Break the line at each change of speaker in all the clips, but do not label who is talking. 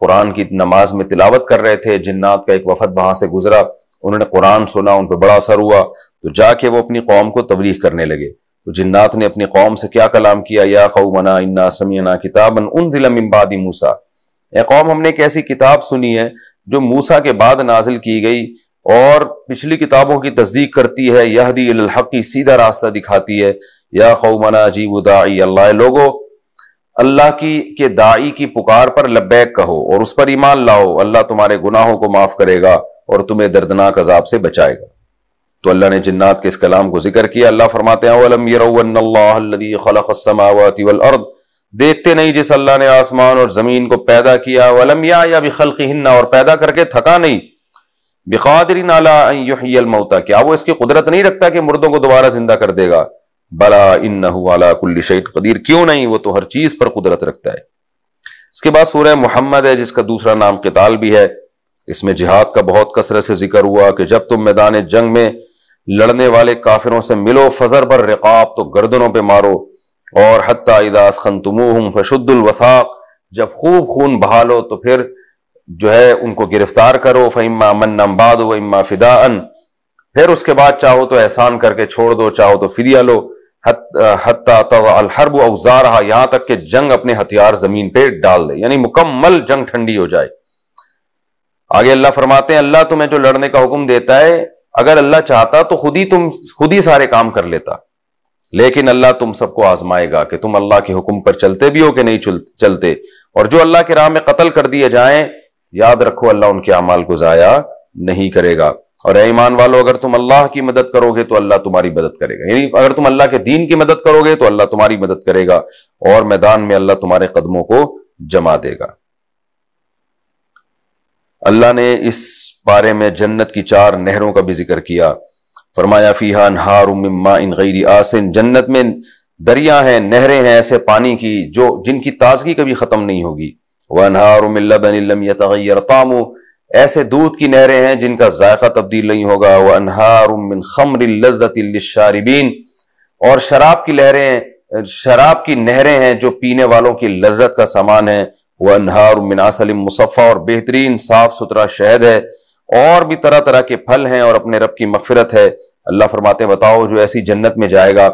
قرآن کی نماز میں تلاوت کر رہے تھے، جنات کا ایک وفد وہاں سے گزرا، انہوں نے قرآن سنا، ان پہ بڑا اثر ہوا، تو جا کے وہ اپنی قوم کو تبلیغ کرنے لگے۔ تو جنات نے اپنی قوم سے کیا کلام کیا، یا قومنا انا سمعنا کتابا انزل من بعد موسیٰ، اے قوم ہم نے ایک ایسی کتاب سنی ہے جو موسیٰ کے بعد نازل کی گئی اور پچھلی کتابوں کی تصدیق کرتی ہے، یہدی الی الحق، سیدھا راستہ دکھاتی ہے، یا قومنا اجیبوا داعی اللہ، لوگو اللہ کے داعی کی پکار پر لبیک کہو اور اس پر ایمان لاؤ، اللہ تمہارے گناہوں کو معاف کرے گا اور تمہیں دردناک عذاب سے بچائے گا۔ تو اللہ نے جنات کے اس کلام کو ذکر کیا۔ اللہ فرماتے ہیں وَلَمْ يَرَوْا أَنَّ اللَّهَ الَّذِي خَلَقَ السَّمَاوَاتِ وَالْأَرْضِ، دیکھتے نہیں جس اللہ نے آسمان اور زمین کو پیدا کیا، وَلَمْ يَعْيَ بِخَلْقِهِنَّ، اور پیدا کر کے تھکا نہیں، بِقَادِرٍ عَلَىٰ أَن يُحْيِيَ الْمَوْتَىٰ، کیا وہ اس کی قدرت نہیں رکھتا کہ مردوں کو دوبارہ زندہ کر دے گا؟ بلا انہ علی کل شیء قدیر، کیوں نہیں، وہ تو ہر چیز پر قدرت رکھتا ہے۔ اس کے بعد سورہ محمد ہے جس کا دوسرا نام قتال بھی ہے، اس میں جہاد کا بہت کثرت سے ذکر ہوا کہ جب تم میدان جنگ میں لڑنے والے کافروں سے ملو فضرب الرقاب، تو گردنوں پہ مارو، اور حتی اذا اثخنتموہم فشدوا الوثاق، جب خوب خون بہا لو تو پھر جو ہے ان کو گرفتار کرو، فإما منا بعد وإما فداء، پھر اس کے بعد چاہو تو احسان کر کے چھوڑ دو، چاہو تو فدیہ لو، حتی تضع الحرب اوزارها، یہاں تک کہ جنگ اپنے ہتھیار زمین پہ ڈال دے، یعنی مکمل جنگ ٹھنڈی ہو جائے۔ آگے اللہ فرماتے ہیں اللہ تمہیں جو لڑنے کا حکم دیتا ہے، اگر اللہ چاہتا تو خود ہی سارے کام کر لیتا، لیکن اللہ تم سب کو آزمائے گا کہ تم اللہ کے حکم پر چلتے بھی ہو کہ نہیں چلتے، اور جو اللہ کے راہ میں قتل کر دیے جائیں، یاد رکھو اللہ ان کے اعمال کو ضائع نہیں کرے گا۔ اور اے ایمان والو، اگر تم اللہ کی مدد کرو گے تو اللہ تمہاری مدد کرے گا، یعنی اگر تم اللہ کے دین کی مدد کرو گے تو اللہ تمہاری مدد کرے گا، اور میدان میں اللہ تمہارے قدموں کو جما دے گا۔ اللہ نے اس بارے میں جنت کی 4 نہروں کا بھی ذکر کیا، فرمایا فیہا انہار من ماء غیر آسن، جنت میں دریا ہیں، نہریں ہیں ایسے پانی کی جن کی تازگی کبھی ختم نہیں ہوگی، وانہار من لبن لم یتغیر طعمہ، ایسے دودھ کی نہریں ہیں جن کا ذائقہ تبدیل نہیں ہوگا، وانہار من خمر لذۃ للشاربین، اور شراب کی نہریں ہیں جو پینے والوں کی لذت کا سامان ہے، وانہار من عسل مصفی، اور بہترین صاف ستھرا شہد ہے، اور بھی طرح طرح کے پھل ہیں، اور اپنے رب کی مغفرت ہے۔ اللہ فرماتے ہیں بتاؤ جو ایسی جنت میں جائے گا،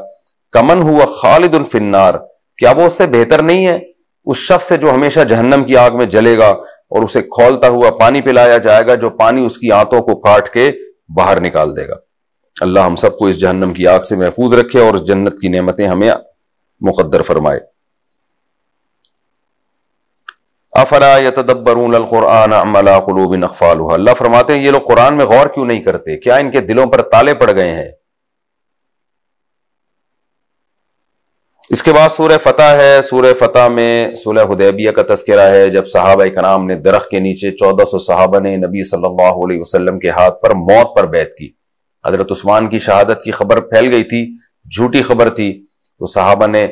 کمن ہوا خالد فی النار، کیا وہ اس سے بہتر نہیں ہے اس شخص سے جو ہمیشہ جہنم کی آگ میں جلے گا اور اسے کھولتا ہوا پانی پلایا جائے گا جو پانی اس کی آنتوں کو کاٹ کے باہر نکال دے گا۔ اللہ ہم سب کو اس جہنم کی آگ سے محفوظ رکھے اور اس جنت کی نعمتیں ہمیں مقدر فرمائے۔ افلا یتدبرون القرآن ام علی قلوب اقفالها، اللہ فرماتے ہیں یہ لوگ قرآن میں غور کیوں نہیں کرتے، کیا ان کے دلوں پر تالے پڑ گئے ہیں؟ اس کے بعد سورہ فتح ہے۔ سورہ فتح میں صلح حدیبیہ کا تذکرہ ہے، جب صحابہ کرام نے درخت کے نیچے 1400 صحابہ نے نبی صلی اللہ علیہ وسلم کے ہاتھ پر موت پر بیعت کی۔ حضرت عثمان کی شہادت کی خبر پھیل گئی تھی، جھوٹی خبر تھی، تو صحابہ نے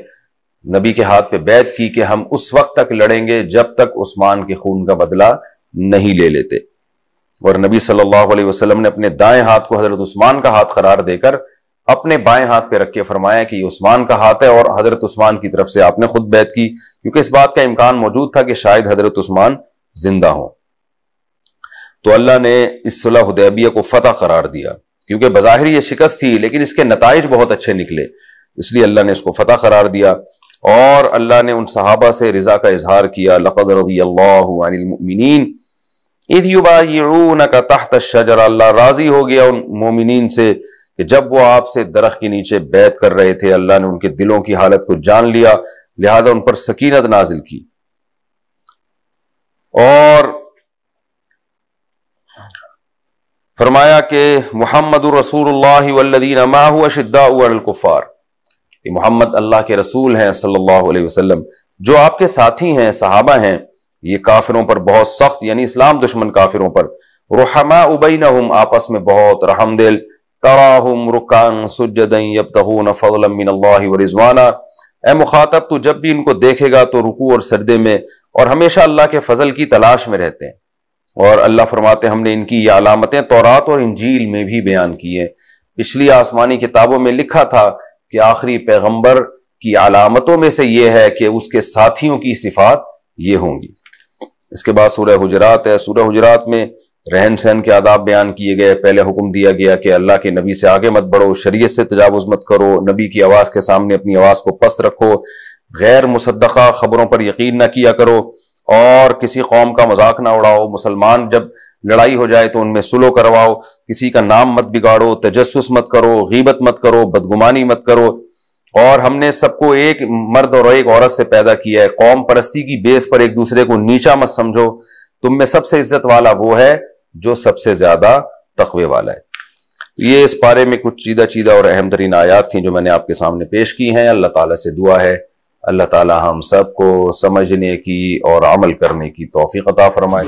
نبی کے ہاتھ پہ بیعت کی کہ ہم اس وقت تک لڑیں گے جب تک عثمان کے خون کا بدلہ نہیں لے لیتے، اور نبی صلی اللہ علیہ وسلم نے اپنے دائیں ہاتھ کو حضرت عثمان کا ہاتھ قرار دے کر اپنے بائیں ہاتھ پہ رکھ کے فرمایا کہ یہ عثمان کا ہاتھ ہے، اور حضرت عثمان کی طرف سے آپ نے خود بیعت کی، کیونکہ اس بات کا امکان موجود تھا کہ شاید حضرت عثمان زندہ ہوں۔ تو اللہ نے اس صلح حدیبیہ کو فتح قرار دیا، کیونکہ بظاہر یہ شکست تھی لیکن اس کے نتائج بہت اچھے نکلے، اس لیے اللہ نے اس کو فتح قرار دیا، اور اللہ نے ان صحابہ سے رضا کا اظہار کیا، لقد رضی اللہ عن المؤمنین اذ یبایعونک تحت الشجرہ، اللہ راضی ہو گیا ان مومنین سے کہ جب وہ آپ سے درخت کے نیچے بیعت کر رہے تھے، اللہ نے ان کے دلوں کی حالت کو جان لیا، لہذا ان پر سکینت نازل کی، اور فرمایا کہ محمد رسول اللہ والذین معہ اشداء علی الکفار، کہ محمد اللہ کے رسول ہیں صلی اللہ علیہ وسلم، جو آپ کے ساتھی ہیں، صحابہ ہیں، یہ کافروں پر بہت سخت، یعنی اسلام دشمن کافروں پر، رحماء بینہم، آپس میں بہت رحم دل، تراہم رکعا سجدا یبتغون فضلا من اللہ ورضوانا، اے مخاطب تو جب بھی ان کو دیکھے گا تو رکوع اور سجدے میں اور ہمیشہ اللہ کے فضل کی تلاش میں رہتے ہیں۔ اور اللہ فرماتے ہم نے ان کی یہ علامتیں تورات اور انجیل میں بھی بیان کی ہیں، پچھلی آسمانی کتابوں میں لکھا تھا کہ آخری پیغمبر کی علامتوں میں سے یہ ہے کہ اس کے ساتھیوں کی صفات یہ ہوں گی۔ اس کے بعد سورہ حجرات ہے۔ سورہ حجرات میں رہن سہن کے آداب بیان کیے گئے۔ پہلے حکم دیا گیا کہ اللہ کے نبی سے آگے مت بڑھو، شریعت سے تجاوز مت کرو، نبی کی آواز کے سامنے اپنی آواز کو پست رکھو، غیر مصدقہ خبروں پر یقین نہ کیا کرو، اور کسی قوم کا مذاق نہ اڑاؤ۔ مسلمان جب لڑائی ہو جائے تو ان میں صلح کرواؤ، کسی کا نام مت بگاڑو، تجسس مت کرو، غیبت مت کرو، بدگمانی مت کرو۔ اور ہم نے سب کو ایک مرد اور ایک عورت سے پیدا کیا ہے، قوم پرستی کی بیس پر ایک دوسرے کو نیچا مت سمجھو، تم میں سب سے عزت والا وہ ہے جو سب سے زیادہ تقوی والا ہے۔ یہ اس پارے میں کچھ چیدہ اور اہم ترین آیات تھیں جو میں نے آپ کے سامنے پیش کی ہیں۔ اللہ تعالیٰ سے دعا ہے اللہ تعالیٰ ہم سب کو سمجھنے کی اور عمل کرنے کی توفیق عطا فرمائے۔